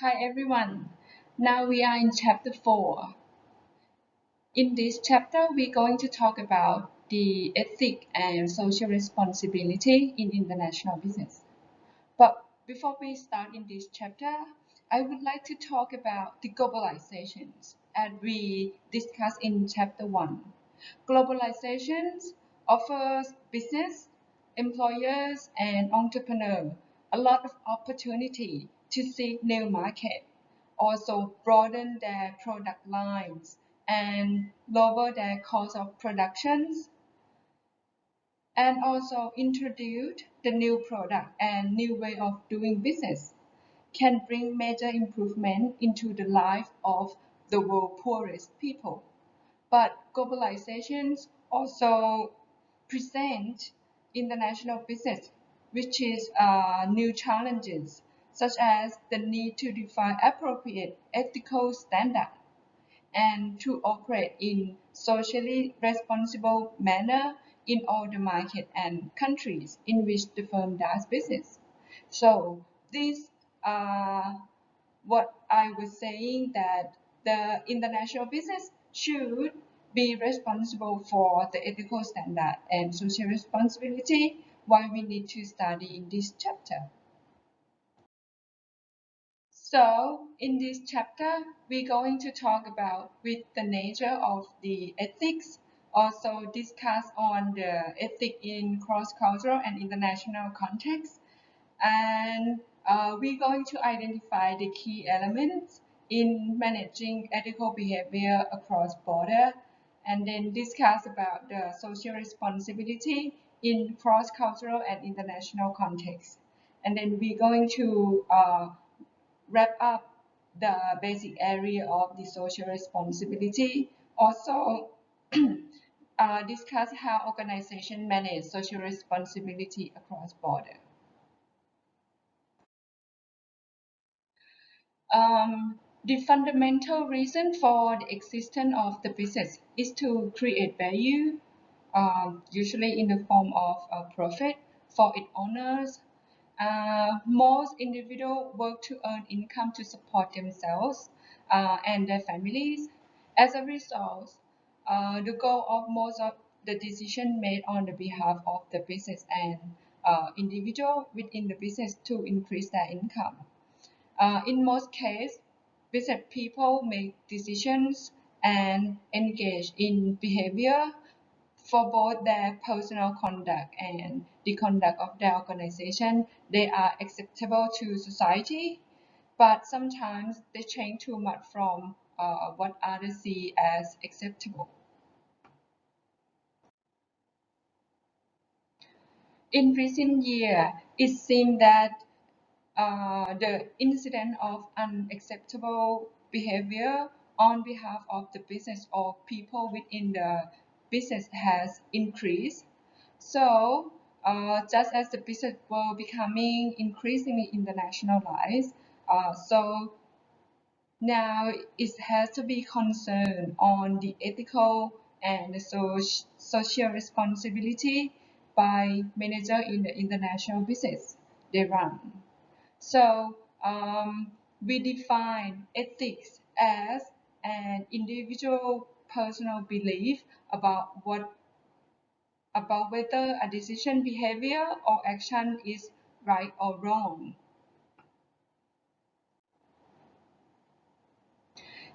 Hi everyone. Now we are in chapter 4. In this chapter, we're going to talk about the ethic and social responsibility in international business. But before we start in this chapter, I would like to talk about the globalizations as we discussed in chapter 1. Globalizations offers business, employers, and entrepreneurs a lot of opportunity to seek new market, also broaden their product lines and lower their cost of productions, and also introduce the new product and new way of doing business can bring major improvement into the life of the world's poorest people. But globalizations also present international business, which is new challenges, such as the need to define appropriate ethical standards and to operate in socially responsible manner in all the market and countries in which the firm does business. So these are what I was saying, that the international business should be responsible for the ethical standard and social responsibility, why we need to study in this chapter. So in this chapter, we're going to talk about with the nature of the ethics, also discuss on the ethic in cross-cultural and international context, and we're going to identify the key elements in managing ethical behavior across border, and then discuss about the social responsibility in cross-cultural and international context. And then we're going to wrap up the basic area of the social responsibility. Also, discuss how organizations manage social responsibility across border. The fundamental reason for the existence of the business is to create value, usually in the form of a profit for its owners. Most individuals work to earn income to support themselves and their families. As a result, the goal of most of the decision made on the behalf of the business and individual within the business to increase their income. In most cases, business people make decisions and engage in behavior for both their personal conduct and the conduct of their organization. They are acceptable to society, but sometimes they change too much from what others see as acceptable. In recent years, it seems that the incident of unacceptable behavior on behalf of the business or people within the business has increased. So, just as the business world becoming increasingly internationalized, so now it has to be concerned on the ethical and the social responsibility by manager in the international business they run. So we define ethics as an individual personal belief about whether a decision, behavior, or action is right or wrong.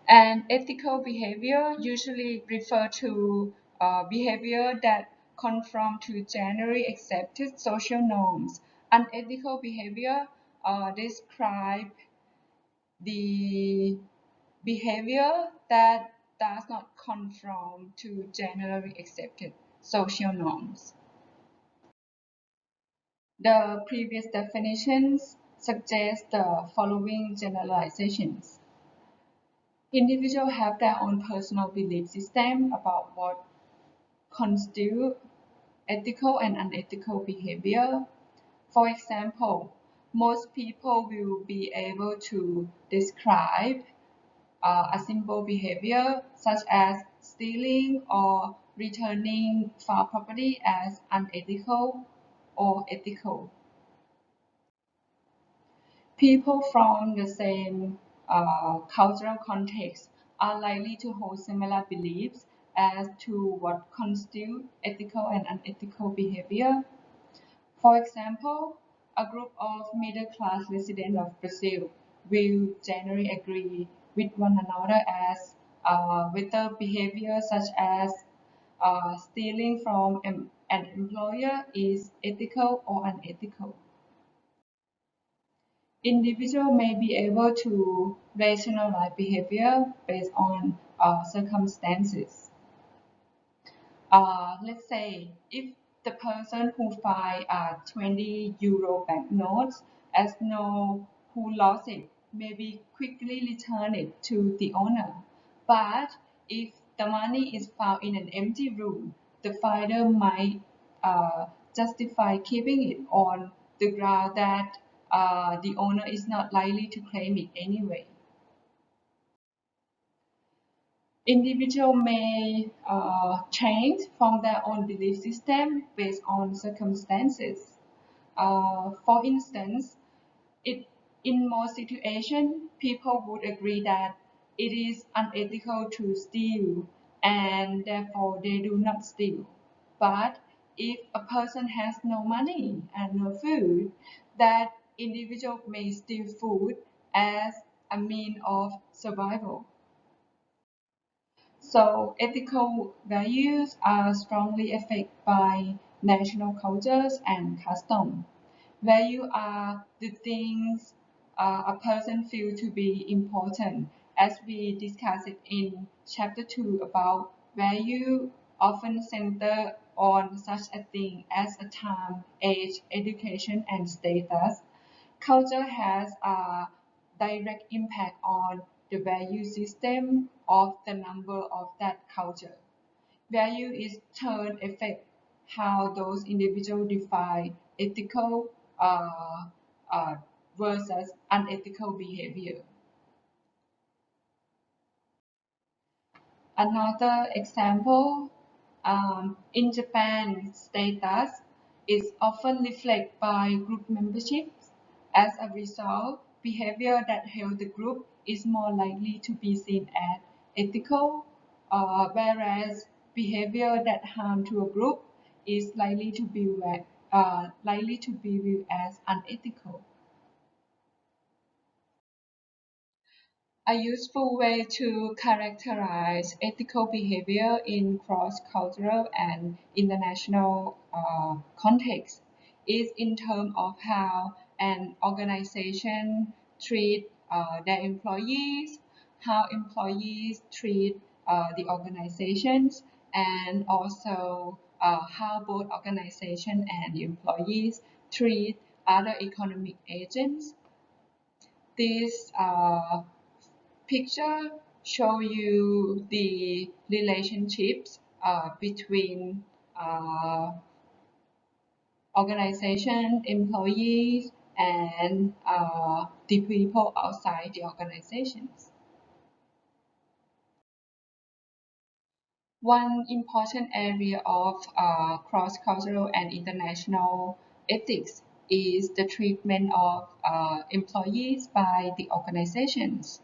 And ethical behavior usually refer to behavior that conform to generally accepted social norms. Unethical behavior describe the behavior that does not conform to generally accepted social norms. The previous definitions suggest the following generalizations. Individuals have their own personal belief system about what constitutes ethical and unethical behavior. For example, most people will be able to describe a simple behavior such as stealing or returning for property as unethical or ethical. People from the same cultural context are likely to hold similar beliefs as to what constitutes ethical and unethical behavior. For example, a group of middle-class residents of Brazil will generally agree with one another as whether behavior such as stealing from an employer is ethical or unethical. Individuals may be able to rationalize behavior based on circumstances. Let's say if the person who finds a 20 euro banknotes as know who lost it, maybe quickly return it to the owner. But if the money is found in an empty room, the finder might justify keeping it on the ground that the owner is not likely to claim it anyway. Individuals may change from their own belief system based on circumstances. For instance, it, in most situations, people would agree that it is unethical to steal and therefore they do not steal. But if a person has no money and no food, that individual may steal food as a means of survival. So ethical values are strongly affected by national cultures and customs. Values are the things a person feels to be important. As we discussed it in chapter 2 about value often center on such a thing as a time, age, education, and status. Culture has a direct impact on the value system of the number of that culture. Value is turn affect how those individuals define ethical uh, uh, versus unethical behavior. Another example, in Japan, status is often reflected by group memberships. As a result, behavior that helps the group is more likely to be seen as ethical, whereas behavior that harm to a group is likely to be viewed as unethical. A useful way to characterize ethical behavior in cross-cultural and international contexts is in terms of how an organization treat their employees, how employees treat the organizations, and also how both organization and employees treat other economic agents. This picture show you the relationships between organization, employees, and the people outside the organizations. One important area of cross-cultural and international ethics is the treatment of employees by the organizations.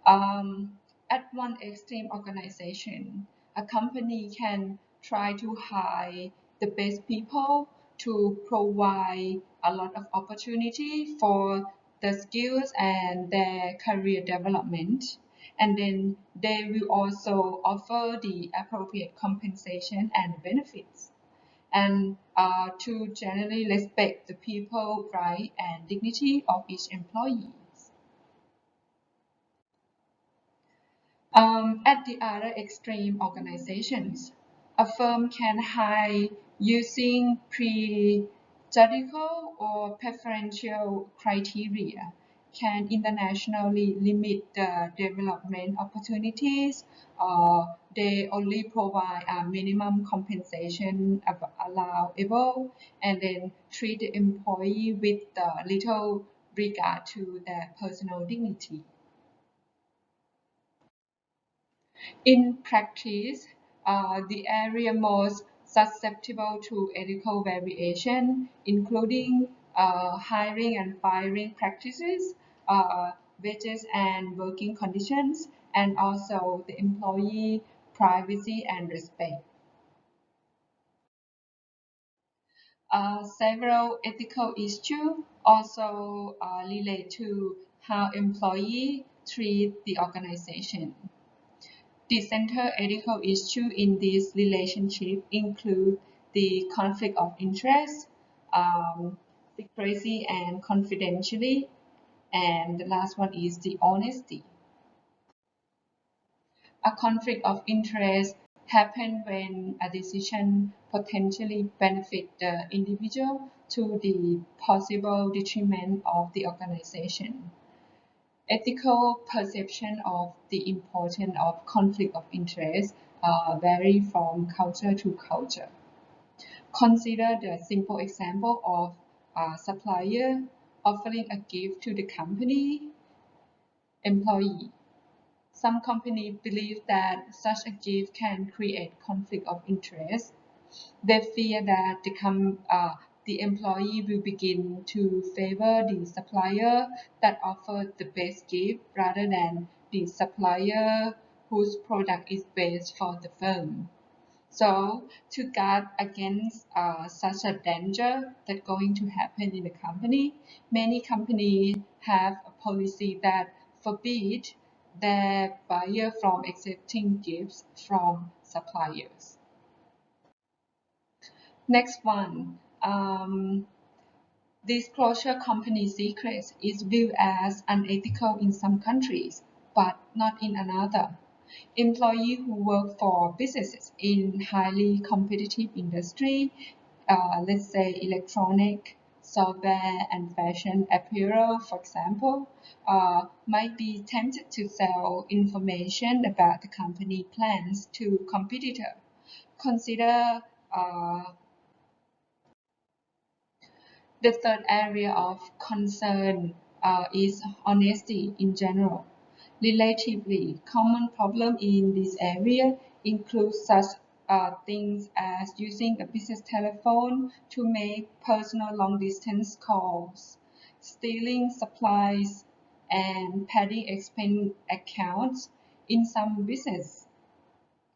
Um, at one extreme organization, a company can try to hire the best people to provide a lot of opportunity for the skills and their career development. And then they will also offer the appropriate compensation and benefits. And to generally respect the people, right, and dignity of each employee. At the other extreme organizations, a firm can hire using prejudicial or preferential criteria, can internationally limit the development opportunities, they only provide a minimum compensation allowable, and then treat the employee with little regard to their personal dignity. In practice, the area most susceptible to ethical variation, including hiring and firing practices, uh, wages and working conditions, and also the employee privacy and respect. Several ethical issues also relate to how employees treat the organization. The central ethical issue in this relationship include the conflict of interest, secrecy and confidentiality, and the last one is the honesty. A conflict of interest happens when a decision potentially benefits the individual to the possible detriment of the organization. Ethical perception of the importance of conflict of interest vary from culture to culture. Consider the simple example of a supplier offering a gift to the company employee. Some companies believe that such a gift can create conflict of interest. They fear that the employee will begin to favor the supplier that offers the best gift rather than the supplier whose product is best for the firm. So to guard against such a danger that's going to happen in the company, many companies have a policy that forbids their buyer from accepting gifts from suppliers. Next one, disclosure company secrets is viewed as unethical in some countries, but not in another. Employees who work for businesses in highly competitive industry, let's say electronic, software, and fashion apparel, for example, might be tempted to sell information about the company plans to competitor. Consider the third area of concern is honesty in general. Relatively common problem in this area include such things as using a business telephone to make personal long-distance calls, stealing supplies, and padding expense accounts. In some business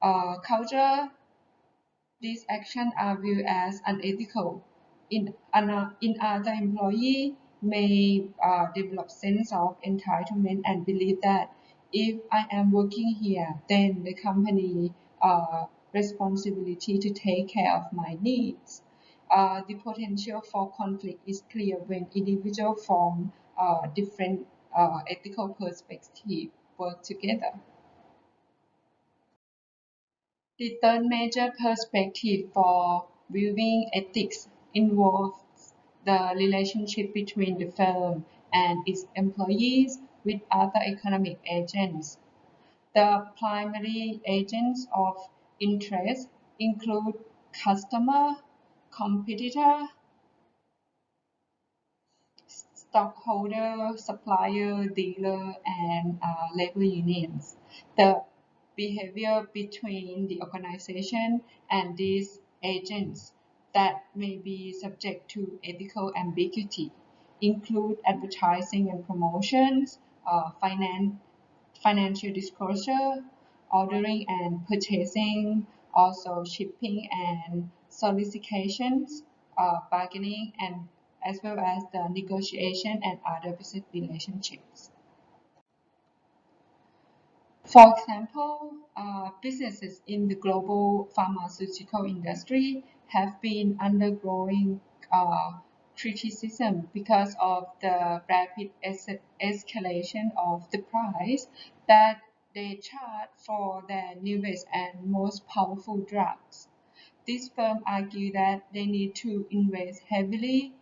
culture, these actions are viewed as unethical. In other, employee may develop sense of entitlement and believe that if I am working here, then the company responsibility to take care of my needs. The potential for conflict is clear when individuals from different ethical perspectives work together. The third major perspective for viewing ethics involves the relationship between the firm and its employees with other economic agents. The primary agents of interest include customer, competitor, stockholder, supplier, dealer, and labor unions. The behavior between the organization and these agents that may be subject to ethical ambiguity include advertising and promotions, financial disclosure, ordering and purchasing, also shipping and solicitations, bargaining, and as well as the negotiation and other business relationships. For example, businesses in the global pharmaceutical industry have been undergoing criticism because of the rapid escalation of the price that they charge for their newest and most powerful drugs. These firms argue that they need to invest heavily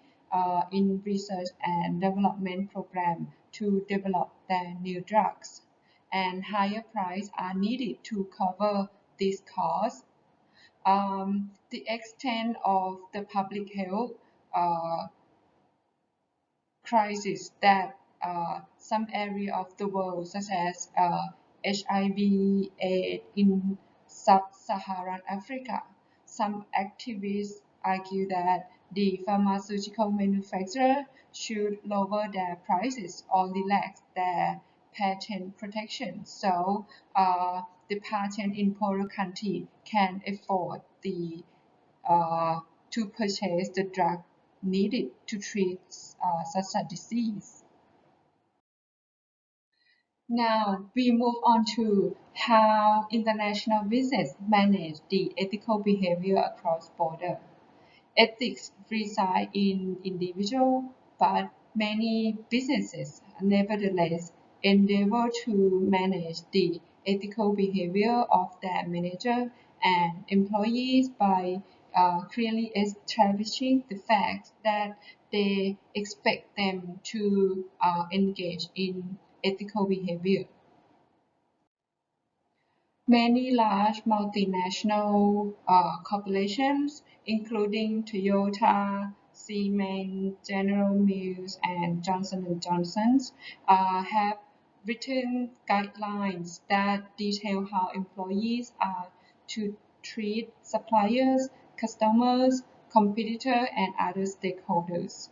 in research and development programs to develop their new drugs, and higher prices are needed to cover these costs. The extent of the public health uh, crisis that some area of the world, such as HIV/AIDS in sub-Saharan Africa. Some activists argue that the pharmaceutical manufacturer should lower their prices or relax their patent protection, so the patent in poorer country can afford uh, to purchase the drug needed to treat such a disease. Now we move on to how international business manage the ethical behavior across borders. Ethics reside in individual, but many businesses nevertheless endeavor to manage the ethical behavior of their manager and employees by clearly establishing the fact that they expect them to engage in ethical behavior. Many large multinational corporations, including Toyota, Siemens, General Mills, and Johnson and Johnson, have written guidelines that detail how employees are to treat suppliers, customers, competitors, and other stakeholders.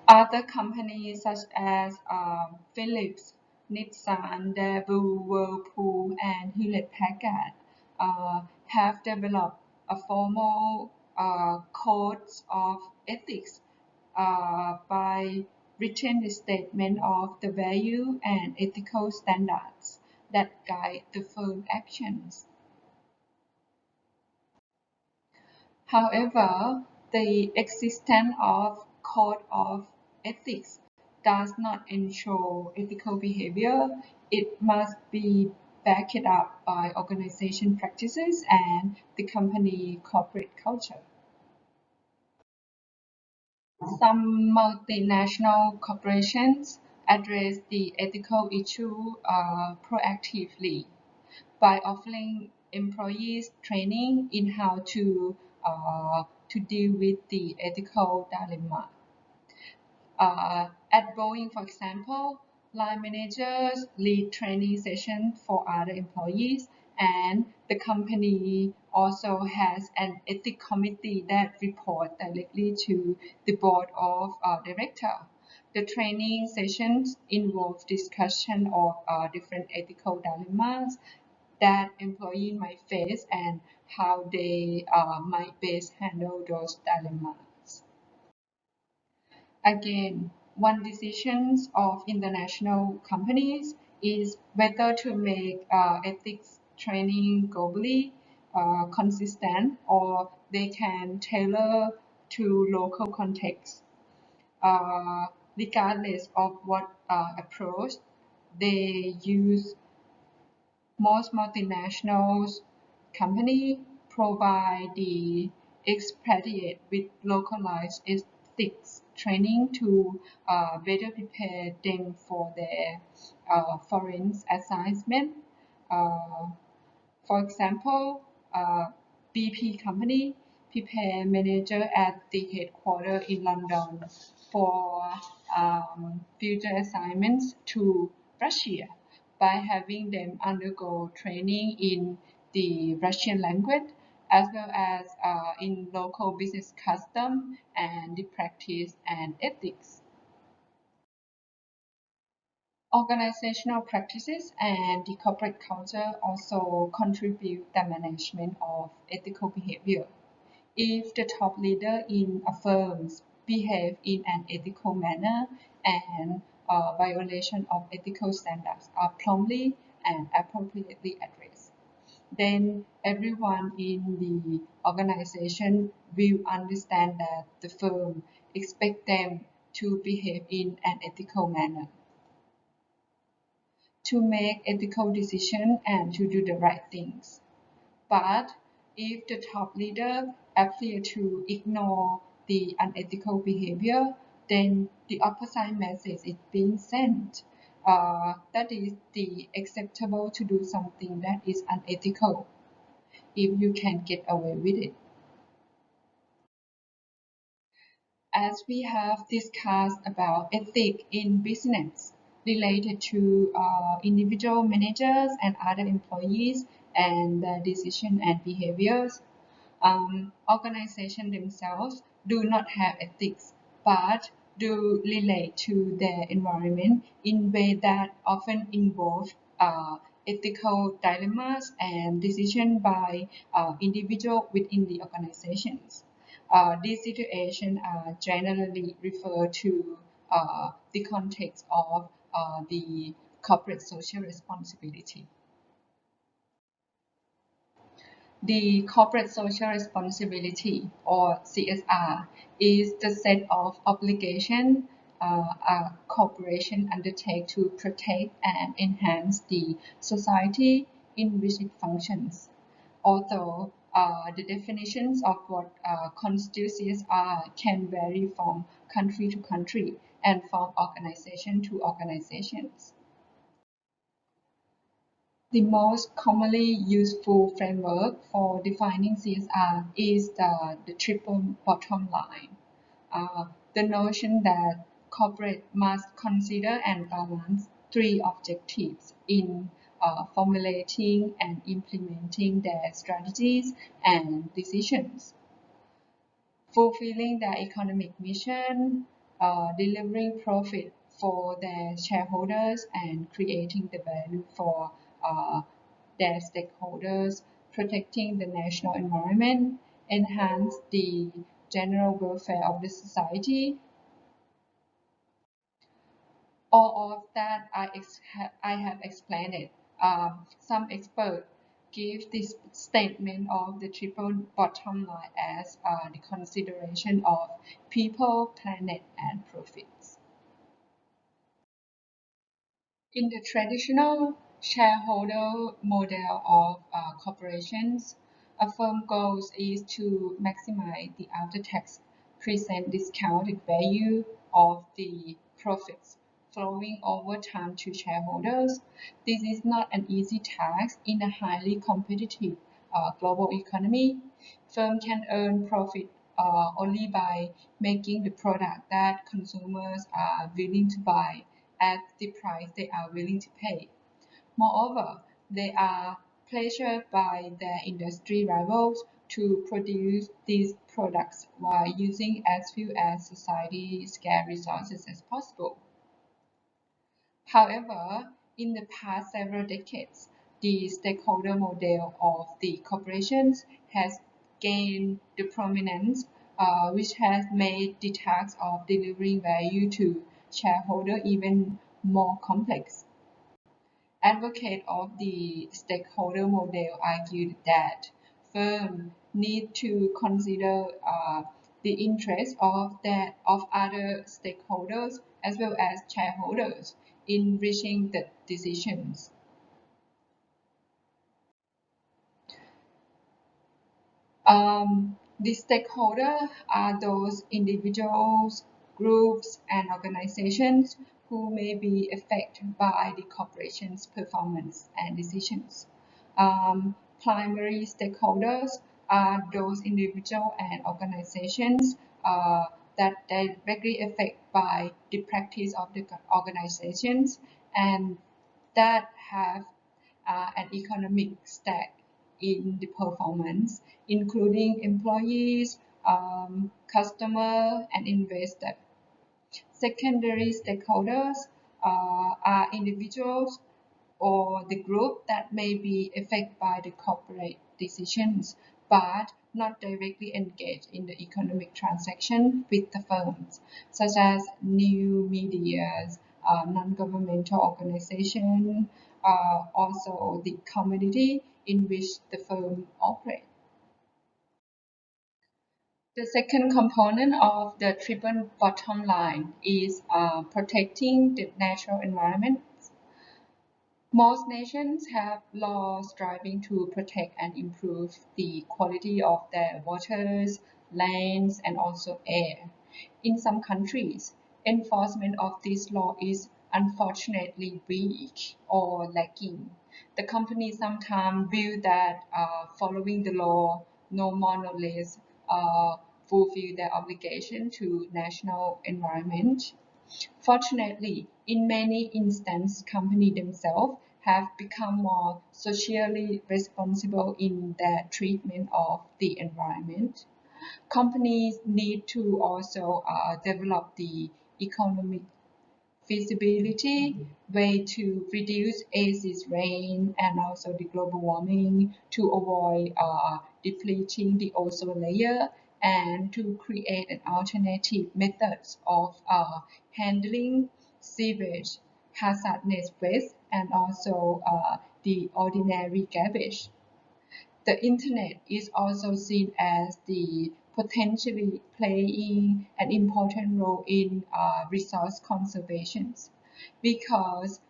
Other companies such as Philips, Nissan, Daewoo, Whirlpool, and Hewlett-Packard have developed a formal codes of ethics by written statement of the value and ethical standards that guide the firm actions. However, the existence of code of ethics does not ensure ethical behavior. It must be backed up by organization practices and the company corporate culture. Some multinational corporations address the ethical issue proactively by offering employees training in how to deal with the ethical dilemma. At Boeing, for example, line managers lead training sessions for other employees, and the company also has an ethics committee that reports directly to the board of directors. The training sessions involve discussion of different ethical dilemmas that employee might face and how they might best handle those dilemmas. Again, one decision of international companies is whether to make ethics training globally consistent, or they can tailor to local contexts. Regardless of what approach they use, most multinational companies provide the expatriate with localized ethics training to better prepare them for their foreign assignment. Uh, for example, BP company prepare manager at the headquarters in London for future assignments to Russia by having them undergo training in the Russian language as well as in local business custom and the practice and ethics. Organizational practices and the corporate culture also contribute the management of ethical behavior. If the top leader in a firm behave in an ethical manner and violation of ethical standards are promptly and appropriately addressed, then everyone in the organization will understand that the firm expects them to behave in an ethical manner, to make ethical decisions and to do the right things. But if the top leader appear to ignore the unethical behavior, then the opposite message is being sent. That is the acceptable to do something that is unethical if you can get away with it. As we have discussed about ethics in business related to individual managers and other employees and their decision and behaviors, Organizations themselves do not have ethics, but do relate to their environment in ways that often involve ethical dilemmas and decisions by individuals within the organizations. These situations are generally referred to the context of the corporate social responsibility. The corporate social responsibility, or CSR, is the set of obligations a corporation undertake to protect and enhance the society in which it functions. Although the definitions of what constitutes CSR can vary from country to country and from organization to organizations. The most commonly useful framework for defining CSR is the triple bottom line. The notion that corporate must consider and balance three objectives in formulating and implementing their strategies and decisions: fulfilling their economic mission, delivering profit for their shareholders, and creating the value for uh, their stakeholders, protecting the national environment, enhance the general welfare of the society. All of that I have explained it. Some experts give this statement of the triple bottom line as the consideration of people, planet, and profits. In the traditional shareholder model of corporations, a firm goal is to maximize the after-tax present discounted value of the profits flowing over time to shareholders. This is not an easy task in a highly competitive global economy. Firms can earn profit only by making the product that consumers are willing to buy at the price they are willing to pay. Moreover, they are pressured by their industry rivals to produce these products while using as few as society scarce resources as possible. However, in the past several decades, the stakeholder model of the corporations has gained the prominence, which has made the task of delivering value to shareholders even more complex. Advocates of the stakeholder model argued that firms need to consider the interests of other stakeholders as well as shareholders in reaching the decisions. The stakeholders are those individuals, groups, and organizations who may be affected by the corporation's performance and decisions. Primary stakeholders are those individuals and organizations that directly affected by the practice of the organizations and that have an economic stake in the performance, including employees, customer, and investor. Secondary stakeholders are individuals or the group that may be affected by the corporate decisions but not directly engaged in the economic transaction with the firms, such as new medias, non-governmental organizations, also the community in which the firm operates. The second component of the triple bottom line is protecting the natural environment. Most nations have laws striving to protect and improve the quality of their waters, lands, and also air. In some countries, enforcement of this law is unfortunately weak or lacking. The companies sometimes view that following the law, no more no less, fulfill their obligation to national environment. Fortunately, in many instances, companies themselves have become more socially responsible in their treatment of the environment. Companies need to also develop the economic feasibility way to reduce acid rain and also the global warming to avoid depleting the ozone layer and to create an alternative methods of handling sewage, hazardous waste, and also the ordinary garbage. The Internet is also seen as the potentially playing an important role in resource conservation because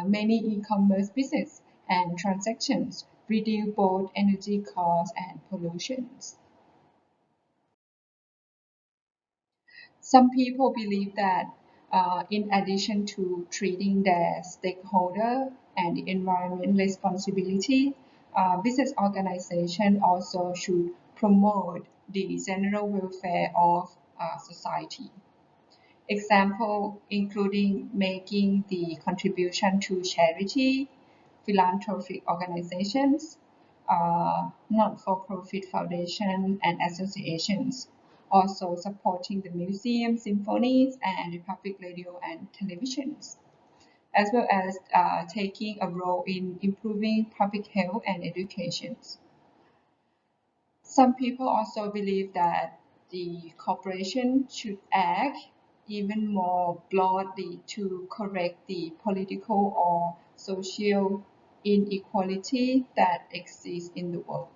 many e-commerce business and transactions reduce both energy costs and pollutions. Some people believe that in addition to treating their stakeholder and the environment responsibility, business organization also should promote the general welfare of society. Example including making the contribution to charity, philanthropic organizations, not-for-profit foundations and associations, also supporting the museums, symphonies, and the public radio and televisions, as well as taking a role in improving public health and education. Some people also believe that the corporation should act even more broadly to correct the political or social inequality that exists in the world.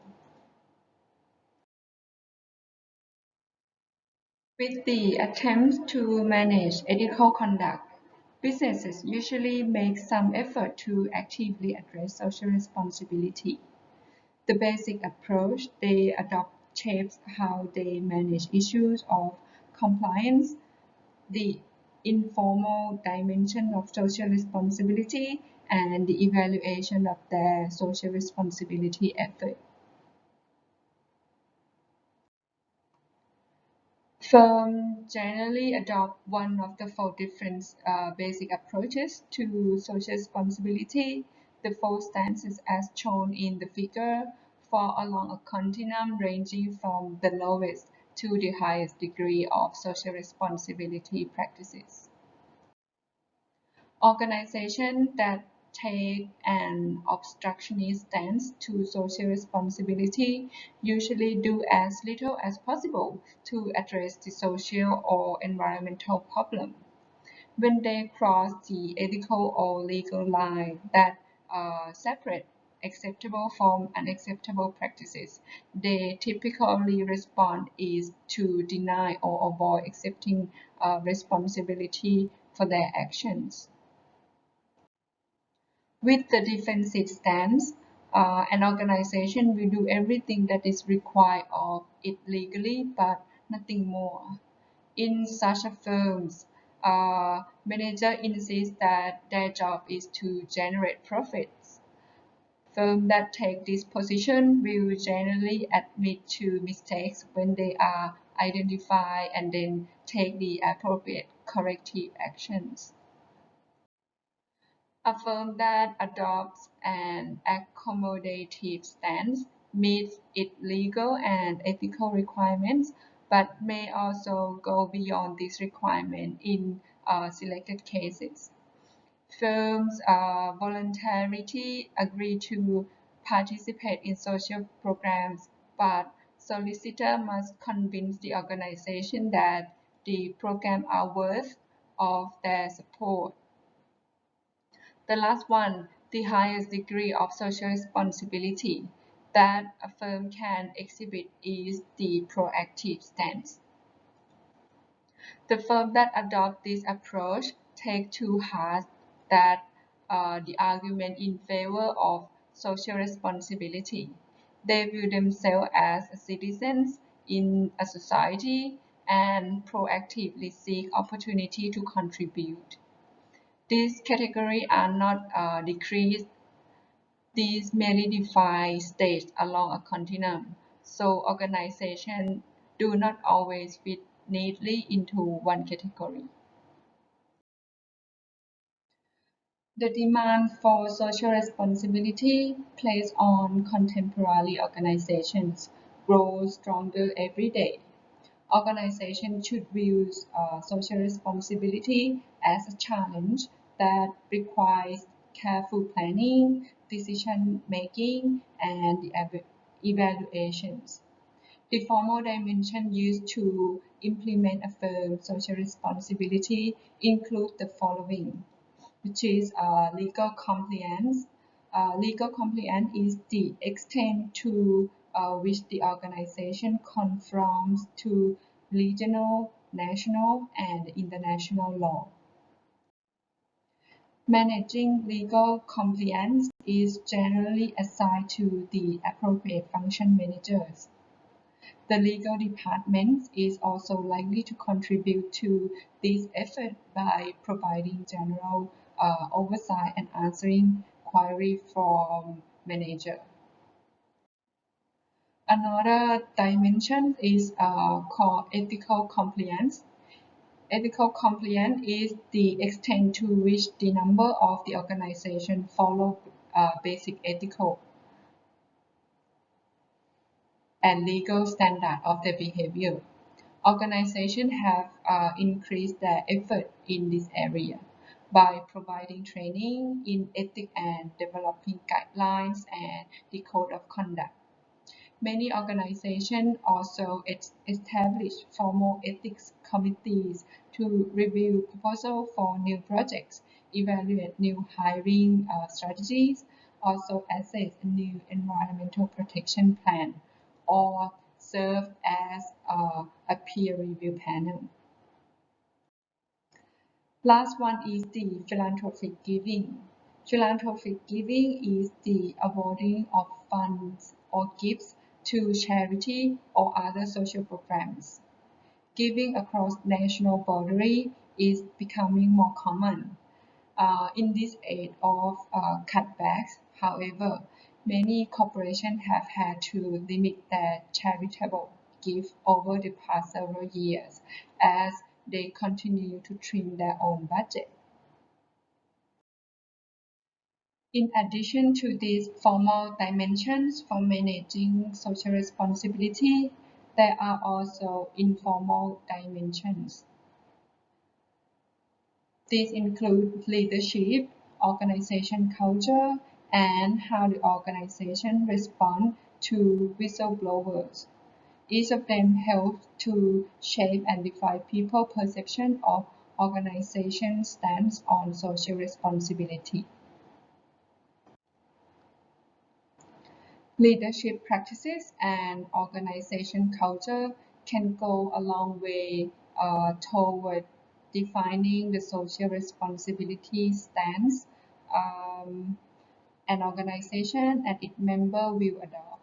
With the attempts to manage ethical conduct, businesses usually make some effort to actively address social responsibility. The basic approach they adopt shapes how they manage issues of compliance, the informal dimension of social responsibility, and the evaluation of their social responsibility effort. Firms generally adopt one of the four different basic approaches to social responsibility. The four stances as shown in the figure fall along a continuum ranging from the lowest to the highest degree of social responsibility practices. Organizations that take an obstructionist stance to social responsibility usually do as little as possible to address the social or environmental problem. When they cross the ethical or legal line that separate acceptable from unacceptable practices, they typically respond is to deny or avoid accepting responsibility for their actions. With the defensive stance, an organization will do everything that is required of it legally, but nothing more. In such a firms, manager insists that their job is to generate profits. Firms that take this position will generally admit to mistakes when they are identified and then take the appropriate corrective actions. A firm that adopts an accommodative stance meets its legal and ethical requirements, but may also go beyond this requirement in selected cases. Firms voluntarily agree to participate in social programs, but solicitor must convince the organization that the programs are worth of their support. The last one, the highest degree of social responsibility that a firm can exhibit is the proactive stance. The firm that adopt this approach take to heart that the argument in favor of social responsibility. They view themselves as citizens in a society and proactively seek opportunity to contribute. These categories are not decreased. These merely define states along a continuum, so organizations do not always fit neatly into one category. The demand for social responsibility placed on contemporary organizations grows stronger every day. Organizations should view social responsibility as a challenge that requires careful planning, decision making, and evaluations. The formal dimension used to implement a firm's social responsibility include the following, which is legal compliance. Legal compliance is the extent to which the organization conforms to regional, national, and international law. Managing legal compliance is generally assigned to the appropriate function managers. The legal department is also likely to contribute to this effort by providing general oversight and answering queries from manager. Another dimension is called ethical compliance. Ethical compliance is the extent to which the number of the organization follow basic ethical and legal standard of their behavior. Organizations have increased their effort in this area by providing training in ethics and developing guidelines and the code of conduct. Many organizations also establish formal ethics committees to review proposals for new projects, evaluate new hiring strategies, also assess a new environmental protection plan, or serve as a peer review panel. Last one is the philanthropic giving. Philanthropic giving is the awarding of funds or gifts to charity or other social programs. Giving across national boundary is becoming more common. In this age of cutbacks, however, many corporations have had to limit their charitable gifts over the past several years as they continue to trim their own budget. In addition to these formal dimensions for managing social responsibility, there are also informal dimensions. These include leadership, organization culture, and how the organization responds to whistleblowers. Each of them helps to shape and define people's perception of organization stance on social responsibility. Leadership practices and organization culture can go a long way toward defining the social responsibility stance an organization and its member will adopt.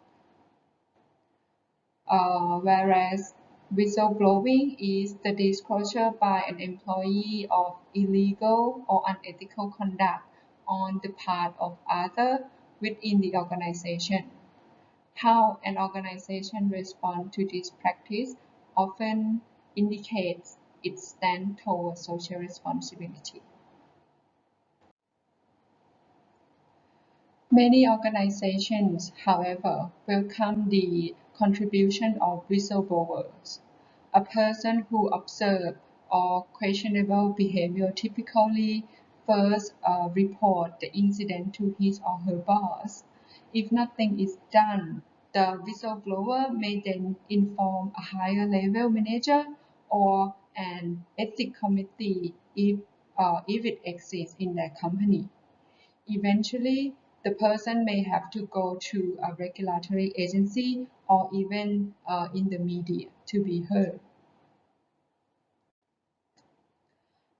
Whereas whistleblowing is the disclosure by an employee of illegal or unethical conduct on the part of others within the organization. How an organization responds to this practice often indicates its stand toward social responsibility. Many organizations, however, welcome the contribution of whistleblowers. A person who observes or questionable behavior typically first report the incident to his or her boss. If nothing is done, the whistleblower may then inform a higher level manager or an ethics committee if it exists in their company. Eventually, the person may have to go to a regulatory agency or even in the media to be heard.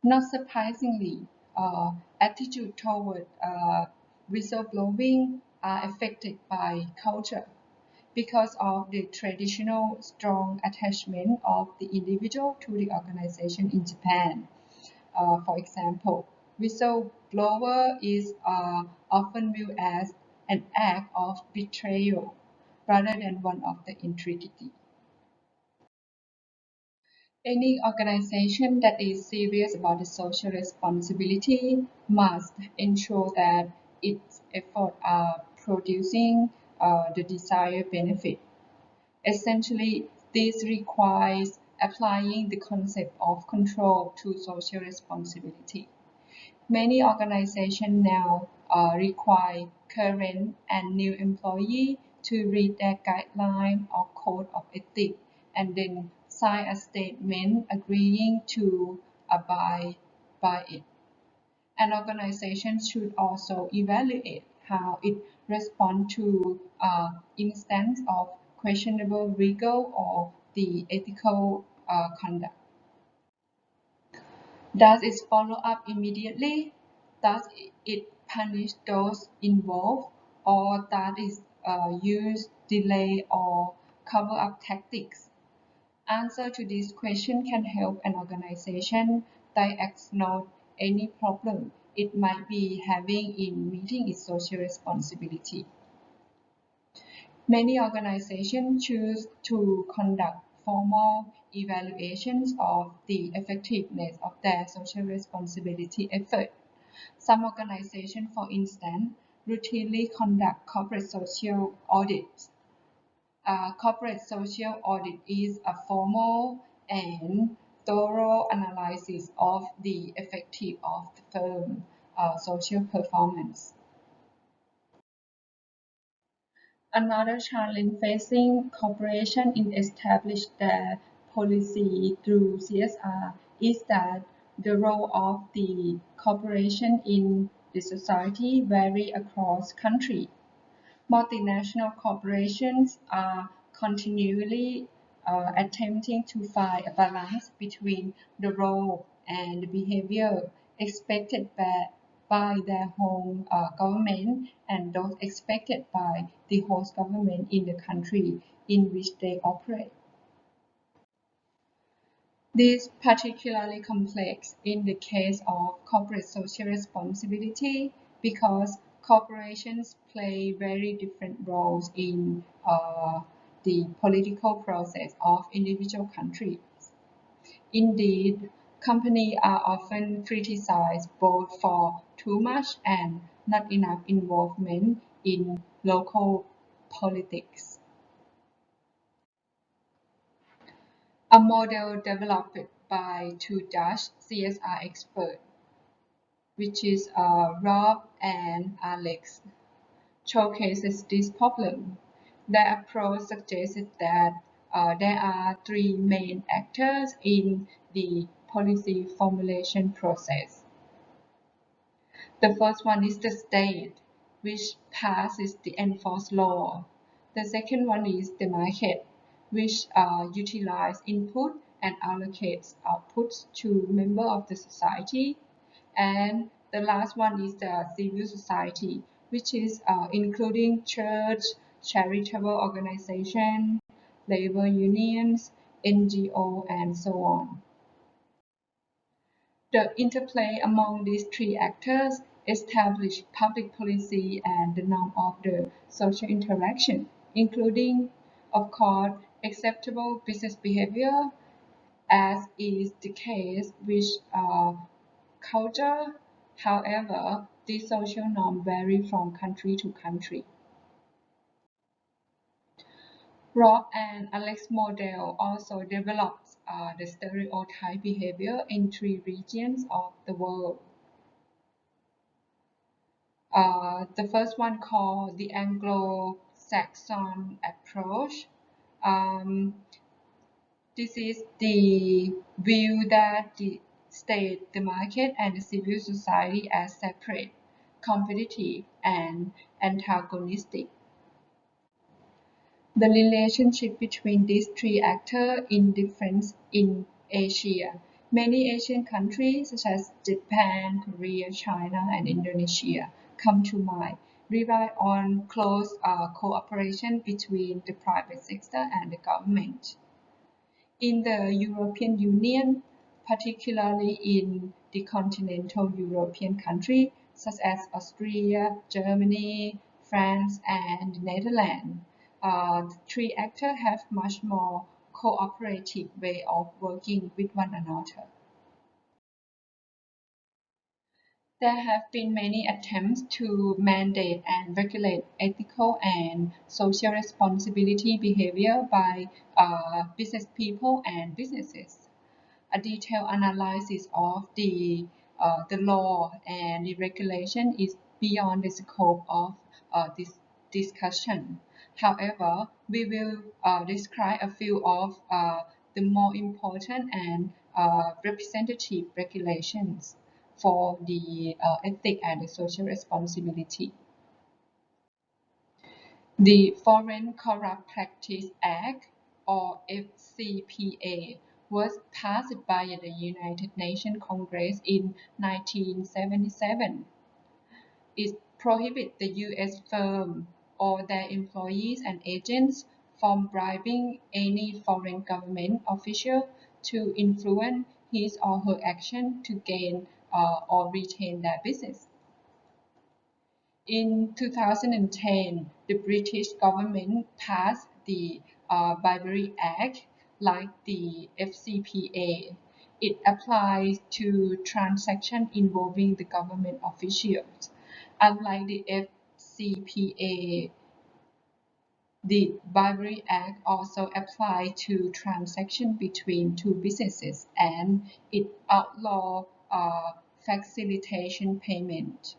Not surprisingly, attitude toward whistleblowing are affected by culture because of the traditional strong attachment of the individual to the organization in Japan. For example, whistleblower is often viewed as an act of betrayal rather than one of the integrity. Any organization that is serious about the social responsibility must ensure that its efforts are producing the desired benefit. Essentially, this requires applying the concept of control to social responsibility. Many organizations now require current and new employees to read their guideline or code of ethics and then sign a statement agreeing to abide by it. An organization should also evaluate how it responds to instances of questionable legal or the ethical conduct. Does it follow up immediately? Does it punish those involved? Or does it use delay or cover up tactics? Answer to this question can help an organization diagnose any problem it might be having in meeting its social responsibility. Many organizations choose to conduct formal evaluations of the effectiveness of their social responsibility effort. Some organizations, for instance, routinely conduct corporate social audits. Corporate social audit is a formal and thorough analysis of the effectiveness of the firm's social performance. Another challenge facing corporations in establishing their policy through CSR is that the role of the corporation in the society vary across countries. Multinational corporations are continually attempting to find a balance between the role and the behavior expected by their home government and those expected by the host government in the country in which they operate. This is particularly complex in the case of corporate social responsibility because corporations play very different roles in the political process of individual countries. Indeed, companies are often criticized both for too much and not enough involvement in local politics. A model developed by two Dutch CSR experts, which is Rob and Alex, showcases this problem. Their approach suggested that there are three main actors in the policy formulation process. The first one is the state, which passes the enforced law. The second one is the market, which utilizes input and allocates outputs to members of the society. And the last one is the civil society, which is including church, charitable organization, labor unions, NGO, and so on. The interplay among these three actors establish public policy and the norm of the social interaction, including, of course, acceptable business behavior, as is the case with culture. However, these social norms vary from country to country. Rob and Alex model also develops the stereotype behavior in three regions of the world. The first one called the Anglo-Saxon approach. Um, this is the view that the state, the market, and the civil society are separate, competitive, and antagonistic. The relationship between these three actors is different in Asia. Many Asian countries, such as Japan, Korea, China, and Indonesia, come to mind, rely on close cooperation between the private sector and the government. In the European Union, particularly in the continental European countries such as Austria, Germany, France, and the Netherlands, the three actors have much more cooperative way of working with one another. There have been many attempts to mandate and regulate ethical and social responsibility behavior by business people and businesses. A detailed analysis of the law and the regulation is beyond the scope of this discussion. However, we will describe a few of the more important and representative regulations for the ethic and the social responsibility. The Foreign Corrupt Practice Act, or FCPA, was passed by the United Nations Congress in 1977. It prohibits the U.S. firm or their employees and agents from bribing any foreign government official to influence his or her action to gain or retain their business. In 2010, the British government passed the Bribery Act, like the FCPA. It applies to transactions involving the government officials. Unlike the FCPA, the Bribery Act also applies to transactions between two businesses, and it outlaws facilitation payment.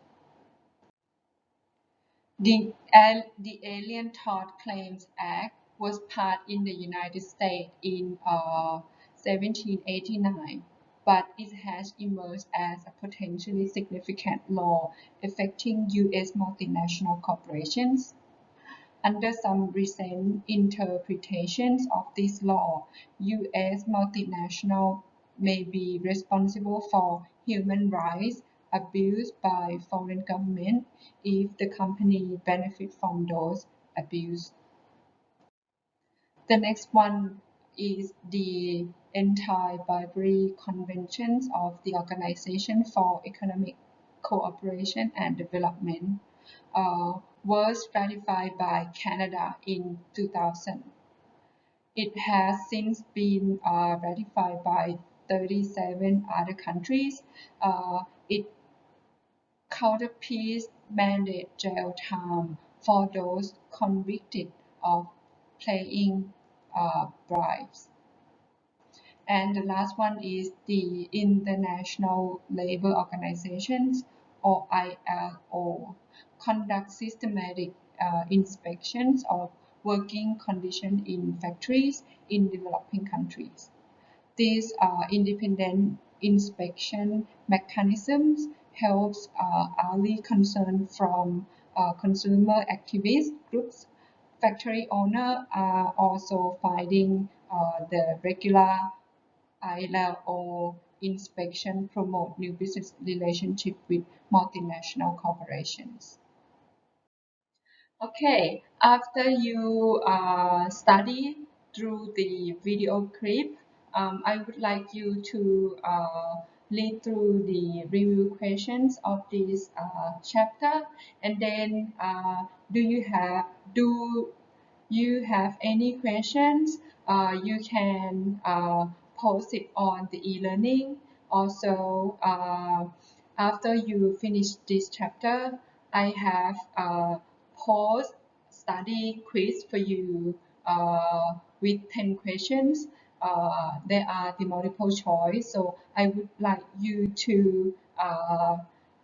The Alien Tort Claims Act was passed in the United States in 1789, but it has emerged as a potentially significant law affecting U.S. multinational corporations. Under some recent interpretations of this law, U.S. multinationals may be responsible for human rights abuse by foreign governments if the company benefits from those abuses. The next one is the Anti-Bribery Conventions of the Organization for Economic Cooperation and Development, was ratified by Canada in 2000. It has since been ratified by 37 other countries. It counterparts mandate jail time for those convicted of paying bribes. And the last one is the International Labour Organizations, or ILO, conduct systematic inspections of working conditions in factories in developing countries. These independent inspection mechanisms helps allay concern from consumer activist groups. Factory owners are also finding the regular ILO inspection promote new business relationship with multinational corporations. Okay, after you study through the video clip, I would like you to read through the review questions of this chapter, and then do you have any questions? You can post it on the e-learning. Also, after you finish this chapter, I have post study quiz for you with 10 questions. There are the multiple choice, so I would like you to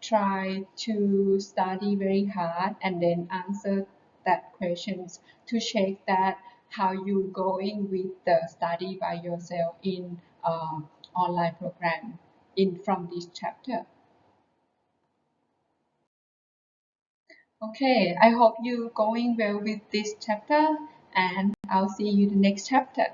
try to study very hard and then answer that questions to check that how you going with the study by yourself in online program in from this chapter. Okay, I hope you going well with this chapter, and I'll see you the next chapter.